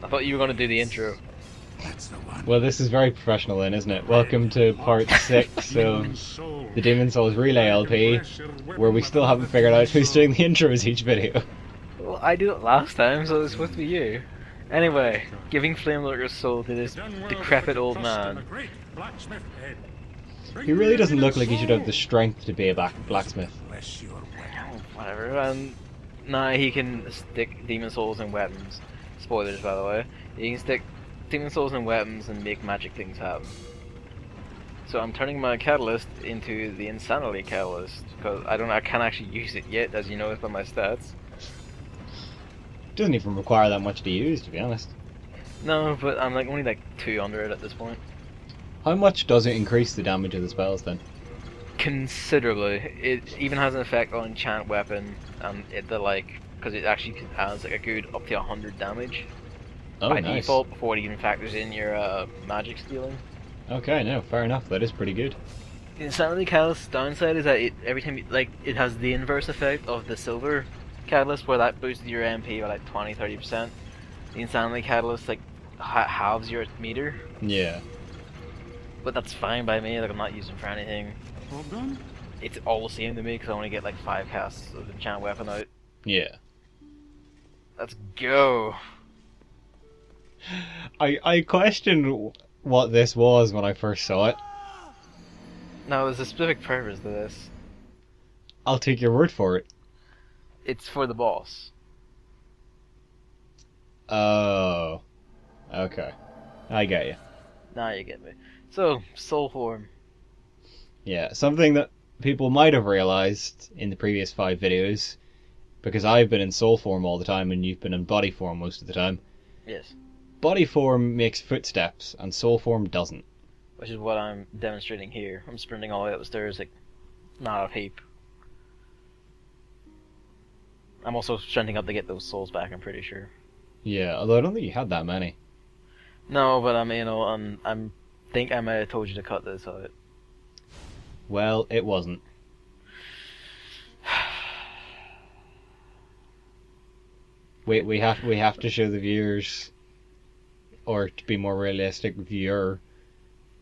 I thought you were going to do the intro. Well, this is very professional then, isn't it? Welcome to part 6 of the Demon Souls Relay LP, where we still haven't figured out who's doing the intros each video. Well, I did it last time, so it's supposed to be you. Anyway, giving Flamelurker's soul to this decrepit old man. He really doesn't look like he should have the strength to be a blacksmith. Whatever, and now he can stick demon souls in weapons. Spoilers, by the way. He can stick demon souls in weapons and make magic things happen. So I'm turning my catalyst into the insanity catalyst because I can't actually use it yet, as you know by my stats. Doesn't even require that much to use, to be honest. No, but I'm only like 200 at this point. How much does it increase the damage of the spells then? Considerably. It even has an effect on enchant weapon, and because it actually has a good up to 100 damage by nice. default before it even factors in your magic scaling. Okay, no, fair enough. That is pretty good. The Insanity Catalyst's downside is that every time it has the inverse effect of the Silver Catalyst, where that boosts your MP by 20-30%. The Insanity Catalyst halves your meter. Yeah. But that's fine by me. I'm not using for anything. It's all the same to me because I only get 5 casts of enchant weapon out. Yeah. Let's go. I questioned what this was when I first saw it. No, there's a specific purpose to this. I'll take your word for it. It's for the boss. Oh. Okay. I get you. Now you get me. So, soul form. Yeah, something that people might have realised in the previous 5 videos, because I've been in soul form all the time and you've been in body form most of the time. Yes. Body form makes footsteps and soul form doesn't. Which is what I'm demonstrating here. I'm sprinting all the way up the stairs not a heap. I'm also sprinting up to get those souls back, I'm pretty sure. Yeah, although I don't think you had that many. No, but I think I might have told you to cut this out. Well, it wasn't. We have to show the viewers, or to be more realistic, viewer,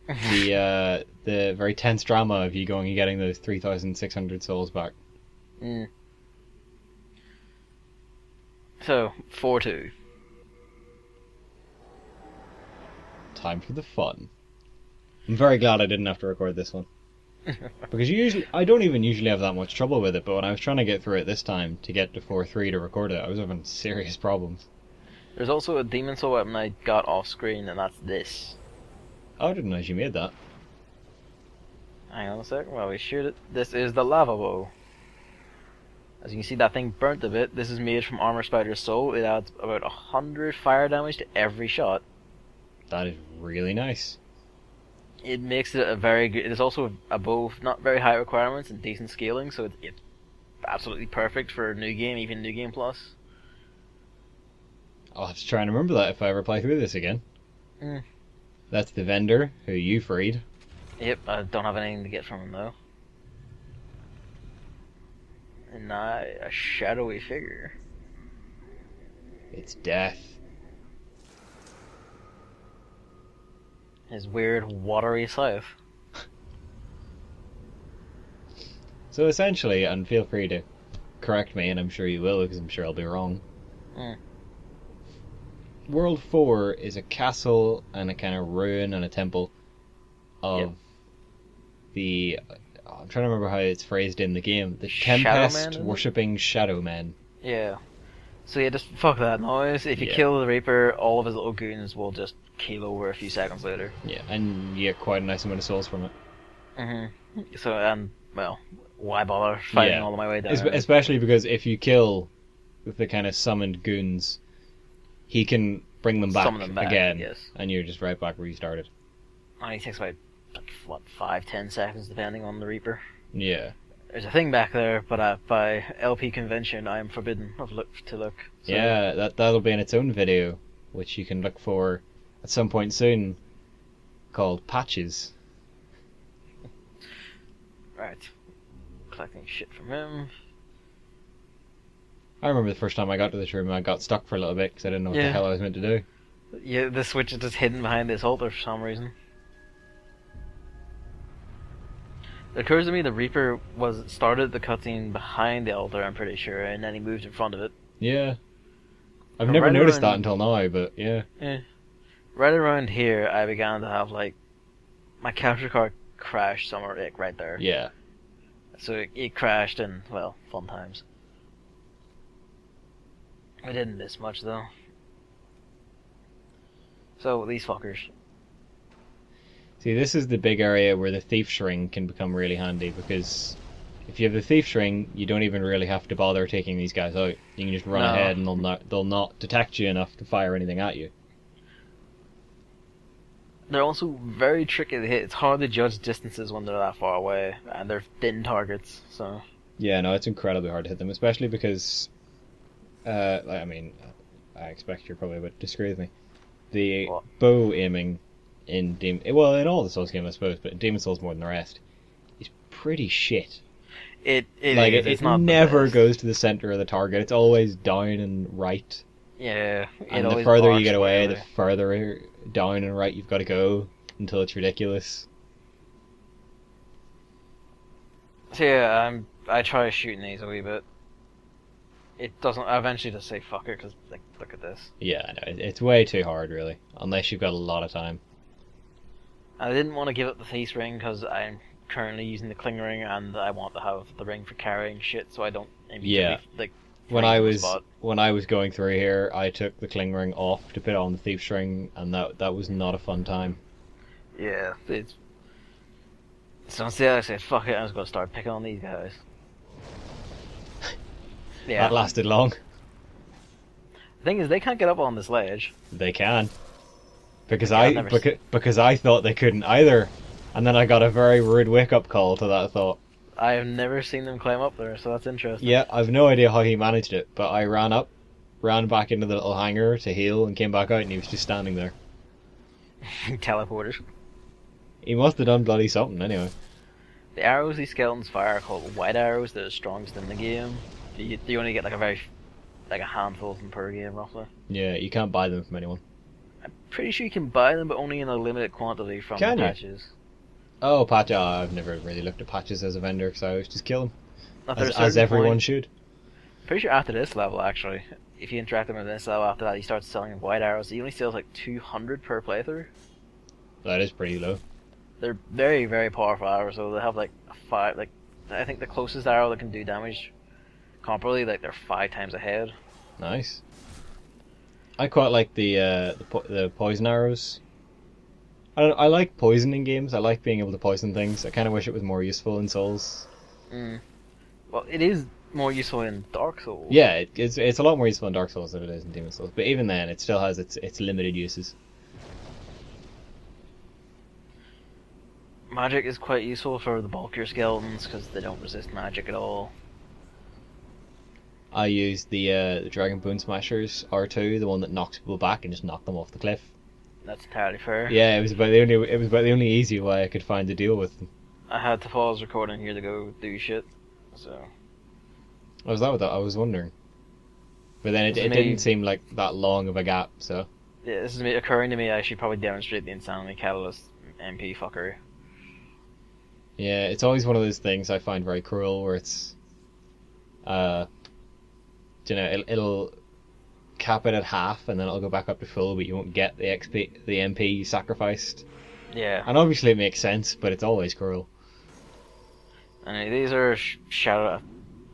the very tense drama of you going and getting those 3,600 souls back. Mm. So, 4-2. Time for the fun. I'm very glad I didn't have to record this one. Because I don't even usually have that much trouble with it, but when I was trying to get through it this time to get to 4-3 to record it, I was having serious problems. There's also a demon soul weapon I got off screen, and that's this. Oh, I didn't know you made that. Hang on a sec, while we shoot it. This is the lava bow. As you can see, that thing burnt a bit. This is made from Armor Spider's soul. It adds about 100 fire damage to every shot. That is really nice. It makes it a very good. It is also a bow with not very high requirements and decent scaling, so it's absolutely perfect for a new game, even New Game Plus. I'll have to try and remember that if I ever play through this again. Mm. That's the vendor who you freed. Yep, I don't have anything to get from him though. And now a shadowy figure. It's death. His weird watery scythe. So essentially, and feel free to correct me, and I'm sure you will, because I'm sure I'll be wrong. Mm. World 4 is a castle and a kind of ruin and a temple of the... I'm trying to remember how it's phrased in the game. The Tempest worshipping Shadow Men. Yeah. So yeah, just fuck that noise. If you kill the Reaper, all of his little goons will just keel over a few seconds later. Yeah, and you get quite a nice amount of souls from it. Mm-hmm. So, well, why bother fighting all the way down? Especially because if you kill with the kind of summoned goons, he can bring them back, again, yes. And you're just right back where you started. And he takes about, 5-10 seconds depending on the Reaper. Yeah. There's a thing back there, but by LP convention, I am forbidden to look. So. Yeah, that'll be in its own video, which you can look for at some point soon, called Patches. Right. Collecting shit from him. I remember the first time I got to this room, I got stuck for a little bit because I didn't know what the hell I was meant to do. Yeah, the switch is just hidden behind this altar for some reason. It occurs to me the Reaper started the cutscene behind the altar, I'm pretty sure, and then he moved in front of it. Yeah. I've But never right noticed that around- until now, but yeah. Right around here, I began to have like my capture card crashed somewhere like right there. Yeah. So it crashed and well, fun times. I didn't miss much though. So these fuckers. See, this is the big area where the Thief's Ring can become really handy, because if you have the Thief's Ring, you don't even really have to bother taking these guys out. You can just run No. ahead and they'll not detect you enough to fire anything at you. They're also very tricky to hit. It's hard to judge distances when they're that far away, and they're thin targets. So Yeah, no, it's incredibly hard to hit them, especially because, I mean, I expect you're probably about to disagree with me. The What? bow aiming in in all the Souls games, I suppose, but in Demon Souls more than the rest, is pretty shit. it Like is. it It's not the never best. goes to the center of the target. It's always down and right. Yeah, it And the always further you arcs get away, way the further down and right you've got to go until it's ridiculous. So yeah, I try shooting these a wee bit. It doesn't. I eventually just say fuck it because like look at this. Yeah, I know, it's way too hard, really, unless you've got a lot of time. I didn't want to give up the face ring because I'm currently using the cling ring and I want to have the ring for carrying shit so I don't immediately Yeah. like. When freeze I on the was spot. going through here, I took the cling ring off to put on the Thief's Ring, and that was not a fun time. Yeah, it's. So instead I said fuck it, I'm just gonna start picking on these guys. Yeah. That lasted long. The thing is, they can't get up on this ledge. They can, because Yeah, I've never because I thought they couldn't either, and then I got a very rude wake up call to that thought. I have never seen them climb up there, so that's interesting. Yeah, I've no idea how he managed it, but I ran back into the little hangar to heal, and came back out, and he was just standing there. Teleporters. He must have done bloody something anyway. The arrows these skeletons fire are called white arrows. They're the strongest in the game. You only get like a handful of them per game, roughly. Yeah, you can't buy them from anyone. I'm pretty sure you can buy them, but only in a limited quantity from Can the you? patches. Oh, patch! I've never really looked at patches as a vendor, because I always just kill them, After a as certain everyone point- should. Pretty sure after this level, actually, if you interact with them in this level, after that, he starts selling white arrows. He only sells like 200 per playthrough. That is pretty low. They're very, very powerful arrows. So they have like I think the closest arrow that can do damage comparably, like they're 5 times ahead. Nice. I quite like the poison arrows. I like poison in games. I like being able to poison things. I kind of wish it was more useful in Souls. Well, it is more useful in Dark Souls. Yeah, it's a lot more useful in Dark Souls than it is in Demon Souls. But even then, it still has its limited uses. Magic is quite useful for the bulkier skeletons because they don't resist magic at all. I used the Dragon Bone Smashers R2, the one that knocks people back and just knock them off the cliff. That's entirely fair. Yeah, it was about the only easy way I could find to deal with them. I had to pause recording here to go do shit. So Was that what I was wondering? But then it This is me- didn't seem like that long of a gap, so. yeah, this is me occurring to me. I should probably demonstrate the Insanity Catalyst MP fuckery. Yeah, it's always one of those things I find very cruel, where it's, it'll cap it at half, and then it'll go back up to full, but you won't get the MP you sacrificed. Yeah, And obviously it makes sense, but it's always cruel. and these are Shadow.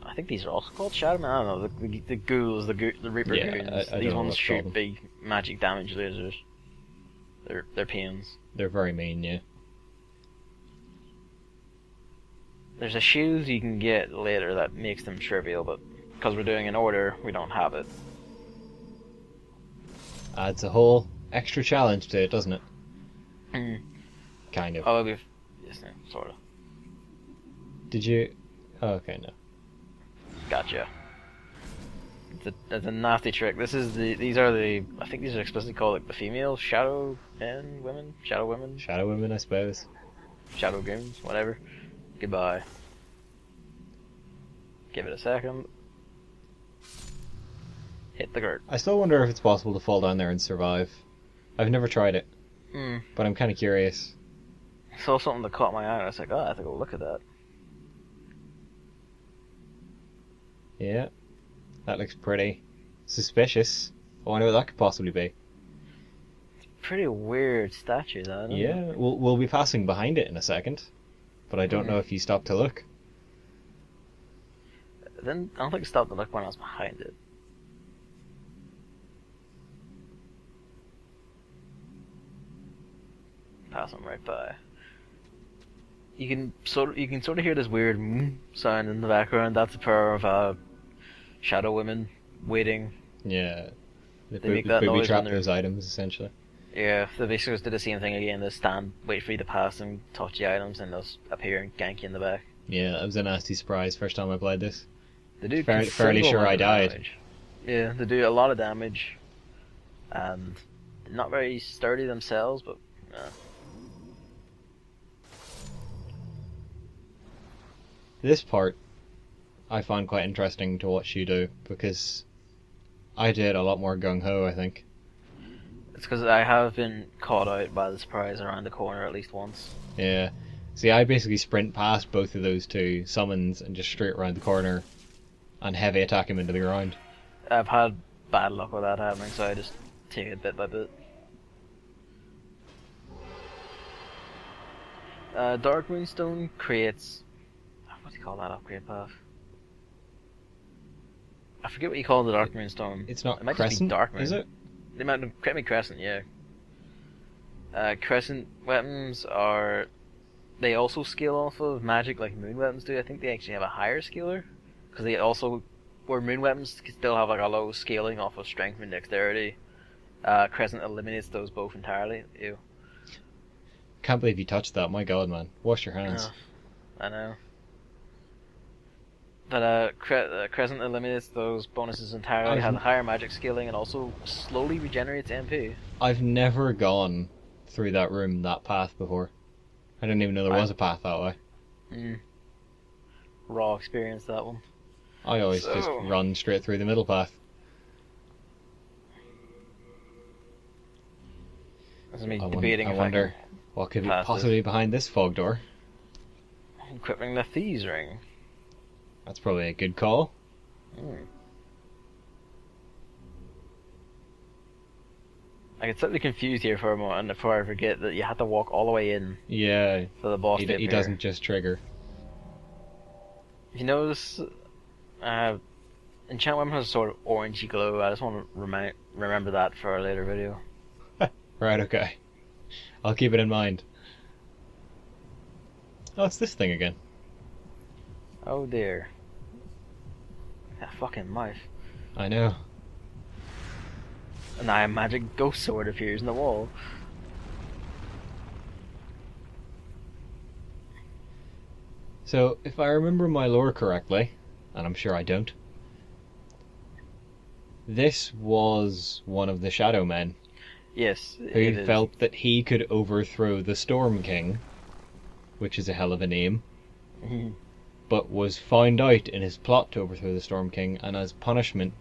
I think these are also called Shadow Man. I don't know. The ghouls, the Reaper Yeah, goons. I don't These know ones what to shoot call them. big magic damage lasers. They're pains. They're very mean, yeah. There's a shield you can get later that makes them trivial, but because we're doing an order, we don't have it. Adds a whole extra challenge to it, doesn't it? Mm. Kind of. Oh, we've yes, sort of. Did you? Oh, okay, no. Gotcha. It's a nasty trick. These are the I think these are explicitly called like the female shadow men, women, shadow women, Shadow women, I suppose. shadow goons, whatever. Goodbye. Give it a second. Hit the dirt. I still wonder if it's possible to fall down there and survive. I've never tried it, Hmm. but I'm kind of curious. Saw something that caught my eye, and I was like, oh, I have to go look at that. Yeah, that looks pretty suspicious. I wonder what that could possibly be. Pretty weird statue, that, isn't it? Yeah, we'll be passing behind it in a second, but I don't know if you stop to look. Then I don't think I stopped to look when I was behind it. Passing right by. You can sort of hear this weird sound in the background. That's a pair of shadow women waiting. Yeah, They make that booby noise trap when they're- those items essentially. Yeah, they basically just did the same thing again. They stand, wait for you to pass and touch the items, and they'll appear and gank you in the back. Yeah, that was a nasty surprise first time I played this. They do Fairly considerable sure I amount of died. damage. Yeah, they do a lot of damage, and they're not very sturdy themselves, but This part I find quite interesting to watch you do because I did a lot more gung ho, I think. it's because I have been caught out by the surprise around the corner at least once. Yeah. See, I basically sprint past both of those two summons and just straight around the corner and heavy attack him into the ground. I've had bad luck with that happening, so I just take it bit by bit. Dark Moonstone creates... what do you call that upgrade path? I forget what you call the Dark Moonstone. It's not It might just be Crescent, Dark Moon. is it? They might have created me Crescent, yeah. Crescent weapons are... They also scale off of magic like moon weapons do. I think they actually have a higher scaler. Because they also... Where moon weapons can still have like a low scaling off of strength and dexterity. Crescent eliminates those both entirely. Ew. Can't believe you touched that, my god, man. Wash your hands. I know. But Crescent eliminates those bonuses entirely, has a higher magic scaling, and also slowly regenerates MP. I've never gone through that room, that path before. I didn't even know there was a path that way. Raw experience, that one. I always just run straight through the middle path. This is me debating I if wonder what could be pass possibly behind this fog door. equipping the Thieves' Ring. That's probably a good call. I get slightly confused here for a moment before I forget that you have to walk all the way in Yeah, for the boss to he appear. doesn't just trigger. If you notice, enchant weapon has a sort of orangey glow. I just want to remember that for a later video. Right, okay. I'll keep it in mind. Oh, it's this thing again. Oh dear. That fucking knife. I know. And now a magic ghost sword appears in the wall. So, if I remember my lore correctly, and I'm sure I don't, this was one of the Shadow Men Yes, who it is. felt that he could overthrow the Storm King, which is a hell of a name, Mhm. but was found out in his plot to overthrow the Storm King, and as punishment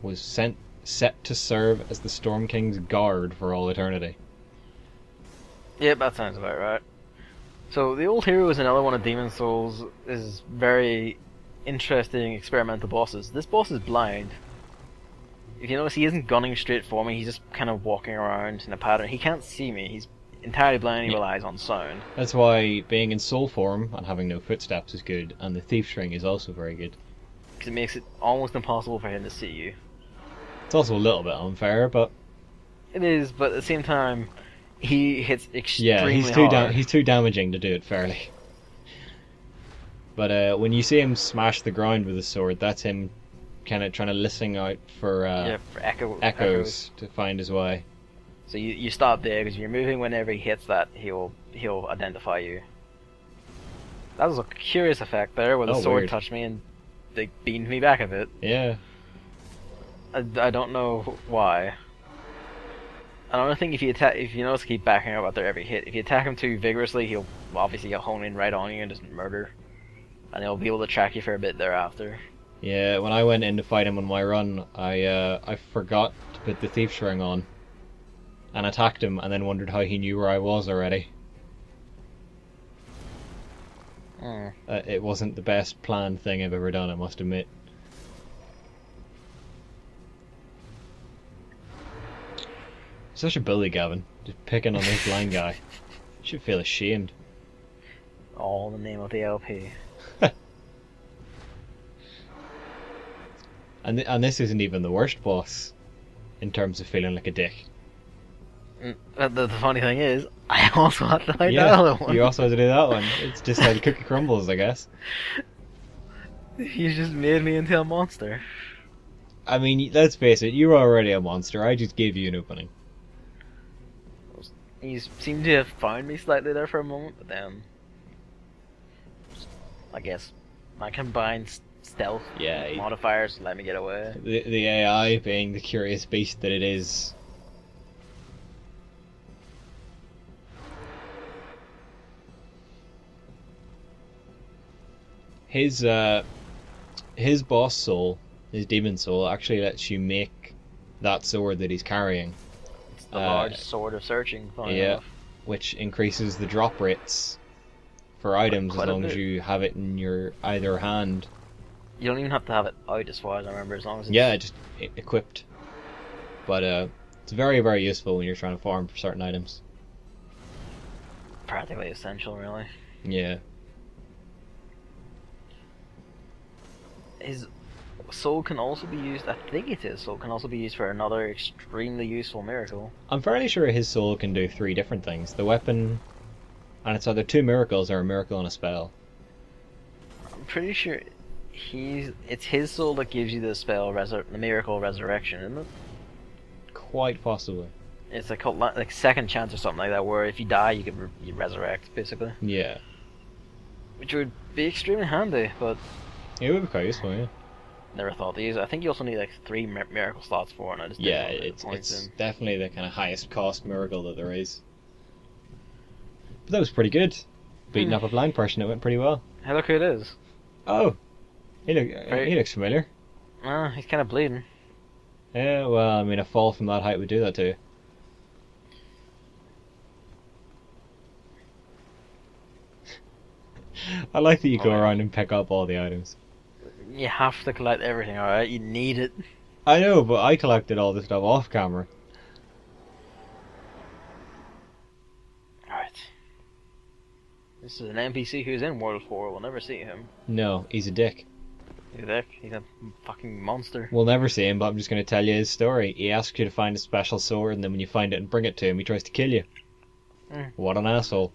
was set to serve as the Storm King's guard for all eternity. Yep, that sounds about right. So the old hero is another one of Demon Souls. Is very interesting experimental bosses. This boss is blind. If you notice, he isn't gunning straight for me. He's just kind of walking around in a pattern. He can't see me. He's entirely blind. He Yeah. relies on sound. That's why being in soul form and having no footsteps is good, and the Thief's Ring is also very good. Because it makes it almost impossible for him to see you. It's also a little bit unfair, but It is, but at the same time, he hits extremely yeah, hard. he's too damaging to do it fairly. But when you see him smash the ground with his sword, that's him kind of trying to listen out for, Yeah, for echoes to find his way. So you stop there because you're moving. Whenever he hits that, he'll identify you. That was a curious effect there, where the Oh, sword weird. touched me and they beamed me back a bit. Yeah, I don't know why. I don't think if you notice, keep backing up after every hit. If you attack him too vigorously, he'll obviously hone in right on you and just murder, and he'll be able to track you for a bit thereafter. yeah. When I went in to fight him on my run, I forgot to put the Thief's Ring on, and attacked him, and then wondered how he knew where I was already. It wasn't the best planned thing I've ever done, I must admit. Such a bully, Gavin. Just picking on this blind guy. You should feel ashamed. All in the name of the LP. And this isn't even the worst boss in terms of feeling like a dick. The funny thing is, I also had to fight that other one. You also had to do that one. It's just how the cookie crumbles, I guess. You just made me into a monster. I mean, let's face it, you were already a monster. I just gave you an opening. You seem to have found me slightly there for a moment, but then I guess my combined stealth modifiers let me get away. The AI being the curious beast that it is. His boss soul, his demon soul, actually lets you make that sword that he's carrying. It's the large sword of searching, funny enough. Which increases the drop rates for items as long as you have it in your either hand. You don't even have to have it out as far as I remember, as long as it's... just equipped. But it's very, very useful when you're trying to farm for certain items. Practically essential, really. Yeah. His soul can also be used, I think it is, soul can also be used for another extremely useful miracle. I'm fairly sure his soul can do 3 different things. The weapon, and it's either 2 miracles or a miracle and a spell. I'm pretty sure it's his soul that gives you the spell, the miracle resurrection, isn't it? Quite possibly. It's like second chance or something like that, where if you die you can you resurrect, basically. Yeah. Which would be extremely handy, but... It would be quite useful, yeah. Never thought to use it. I think you also need like 3 miracle slots for it, and I just it's definitely the kind of highest cost miracle that there is. But that was pretty good. Beating up a blind person, it went pretty well. Hey, look who it is. Oh, he looks familiar. He's kind of bleeding. Yeah, well, I mean, a fall from that height would do that too. I like that you go around and pick up all the items. You have to collect everything, alright? You need it. I know, but I collected all the stuff off camera. Alright. This is an NPC who's in World 4. We'll never see him. No, he's a dick. He's a dick. He's a fucking monster. We'll never see him, but I'm just going to tell you his story. He asks you to find a special sword, and then when you find it and bring it to him, he tries to kill you. What an asshole.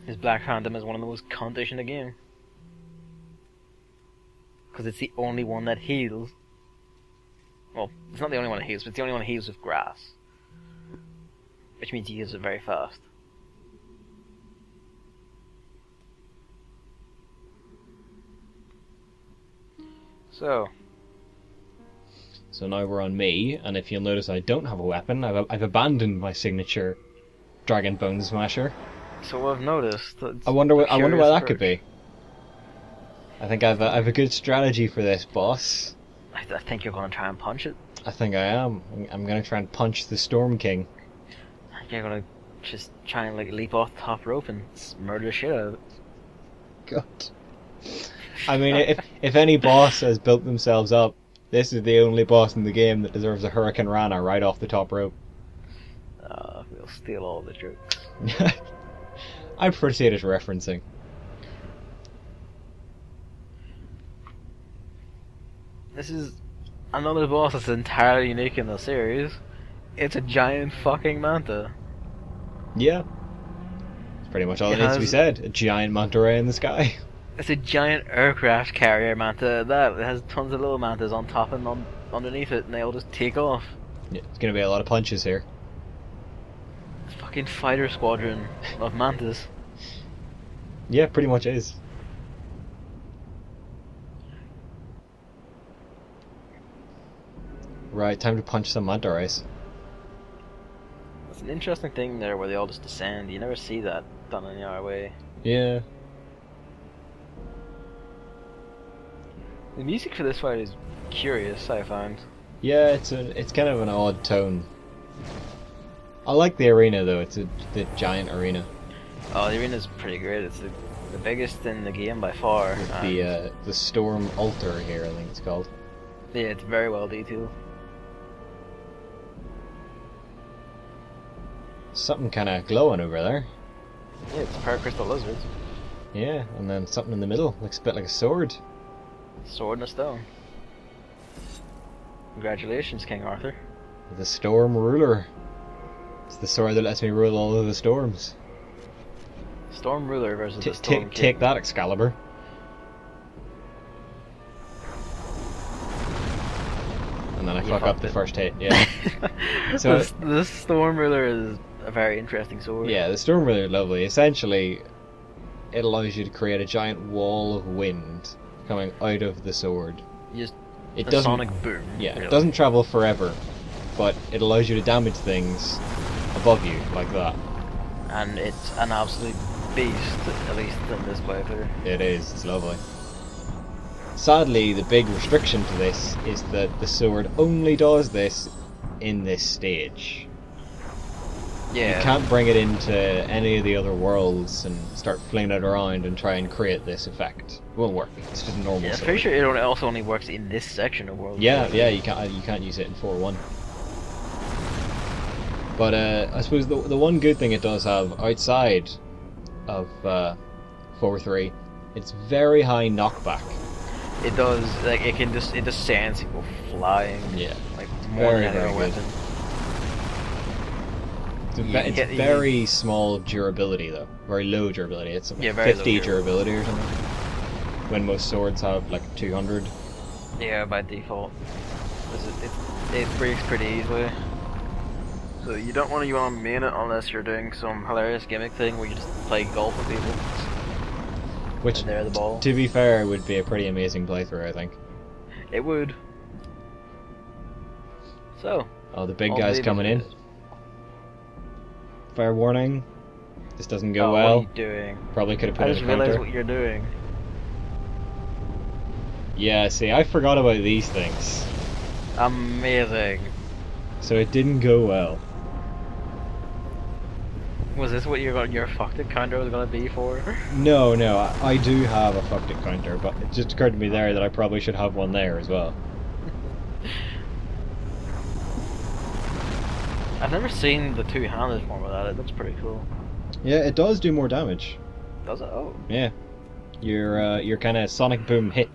His Black Phantom is one of the most cuntish in the game. Because it's the only one that heals. Well, it's not the only one that heals, but it's the only one that heals with grass. Which means he heals it very fast. So now we're on me, and if you'll notice I don't have a weapon, I've abandoned my signature Dragon Bone Smasher. So I've noticed. I wonder why that could be. I think I've a good strategy for this boss. I think you're going to try and punch it. I think I am. I'm going to try and punch the Storm King. You're going to just try and like leap off the top rope and murder the shit out of it. God. I mean, if any boss has built themselves up, this is the only boss in the game that deserves a Hurricane Rana right off the top rope. We'll steal all the jokes. I prefer to see it as referencing. This is another boss that's entirely unique in the series. It's a giant fucking manta. Yeah. That's pretty much all that needs to be said. A giant manta ray in the sky. It's a giant aircraft carrier manta. It has tons of little mantas on top and underneath it, and they all just take off. Yeah, it's going to be a lot of punches here. It's a fucking fighter squadron of mantas. Yeah, pretty much is. Right, time to punch some manta rays. It's an interesting thing there where they all just descend. You never see that done any other way. Yeah. The music for this fight is curious, I found. Yeah, it's kind of an odd tone. I like the arena though. It's the giant arena. Oh, the arena's pretty great. It's the biggest in the game by far. With and the storm altar here, I think it's called. yeah, it's very well detailed. Something kind of glowing over there. Yeah, it's Power Crystal Lizards. Yeah, and then something in the middle looks a bit like a sword. Sword and a stone. Congratulations, King Arthur. The Storm Ruler. It's the sword that lets me rule all of the storms. Storm Ruler versus the Storm King. Take that, Excalibur. And then I fuck up the first hit, yeah. So this Storm Ruler is a very interesting sword. yeah, the Storm Ruler is lovely. Essentially, it allows you to create a giant wall of wind coming out of the sword. Just It a doesn't, sonic boom. yeah, really. it doesn't travel forever, but it allows you to damage things above you like that. And it's an absolute beast, at least in this playthrough. It is, it's lovely. Sadly, the big restriction to this is that the sword only does this in this stage. Yeah. You can't bring it into any of the other worlds and start flinging it around and try and create this effect. It won't work. It's just a normal Yeah, I'm sword. pretty sure it also only works in this section of World. Yeah, yeah, you can't use it in 4.1. But I suppose the one good thing it does have outside of 4.3, it's very high knockback. It does, like, it just sends people flying. Yeah, Like, more very, than any very other good. weapon. It's very small durability though, very low durability. It's Yeah, like very 50 low durability or something. When most swords have like 200. Yeah, by default. It breaks pretty easily. So you don't want to main it unless you're doing some hilarious gimmick thing where you just play golf with people. Which, And they're the ball. to be fair, would be a pretty amazing playthrough, I think. It would. So. Oh, the big all guy's David coming in. did. Fair warning, this doesn't go Oh, well. what are you doing? Probably could have put I in just a realized counter. what you're doing. Yeah, see, I forgot about these things. Amazing. So it didn't go well. Was this what your fucked it counter was gonna be for? No, I do have a fucked it counter, but it just occurred to me there that I probably should have one there as well. I've never seen the two-handed form of that. It looks pretty cool. Yeah, it does do more damage. Does it? Oh. Yeah, your kind of sonic boom hit.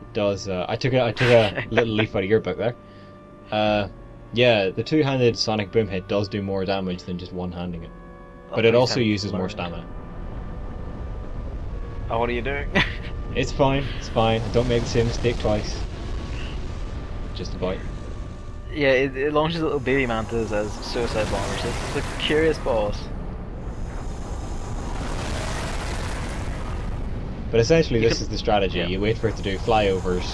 It does. I took a little leaf out of your book there. Yeah, the two-handed sonic boom hit does do more damage than just one-handing it, but it also uses more stamina. Oh, what are you doing? It's fine. It's fine. Don't make the same mistake twice. Just about. Yeah, it launches little baby mantas as suicide bombers. It's a curious boss. But essentially, You this can- is the strategy. yeah. You wait for it to do flyovers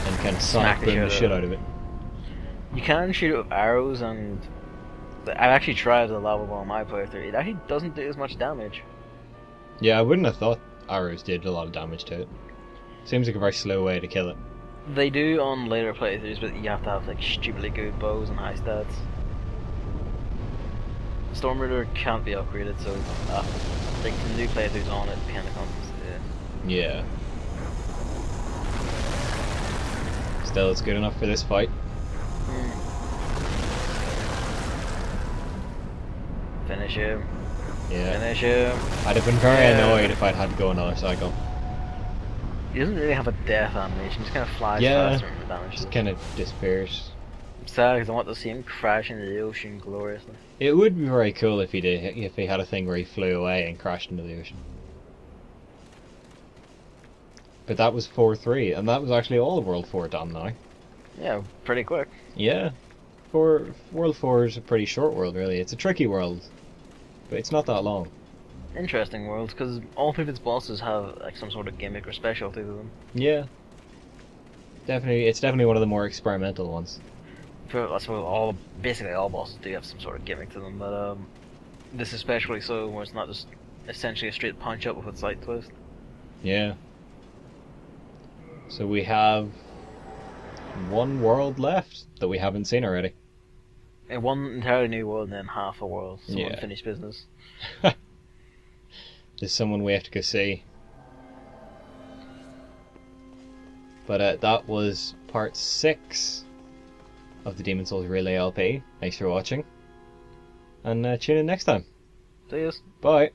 and kind of Smack sonic the boom the shit shit out out of of it. You can shoot it with arrows, and I've actually tried the lava ball in my playthrough. It actually doesn't do as much damage. Yeah, I wouldn't have thought arrows did a lot of damage to it. Seems like a very slow way to kill it. They do on later playthroughs, but you have to have like stupidly good bows and high stats. Storm Ruler can't be upgraded, so like the new playthroughs on it kind of comes. Yeah. Still, it's good enough for this fight. Finish him. Yeah. Finish him. I'd have been very Yeah. annoyed if I'd had to go another cycle. He doesn't really have a death animation, just kind of flies Yeah. faster and damage. Just kind of disappears. I'm sad because I want to see him crash into the ocean gloriously. It would be very cool if he had a thing where he flew away and crashed into the ocean. But that was 4.3, and that was actually all of World 4 done now. Yeah, pretty quick. Yeah. World 4 is a pretty short world, really. It's a tricky world, but it's not that long. Interesting worlds, because all three of its bosses have like some sort of gimmick or specialty to them. Yeah. It's definitely one of the more experimental ones. I suppose basically all bosses do have some sort of gimmick to them, but this is especially so, where it's not just essentially a straight punch up with a slight twist. Yeah. So we have one world left that we haven't seen already. one entirely new world and then half a world. Some Yeah. unfinished business. There's someone we have to go see. But that was part 6 of the Demon's Souls Relay LP. Thanks for watching. And tune in next time. See yous. Bye.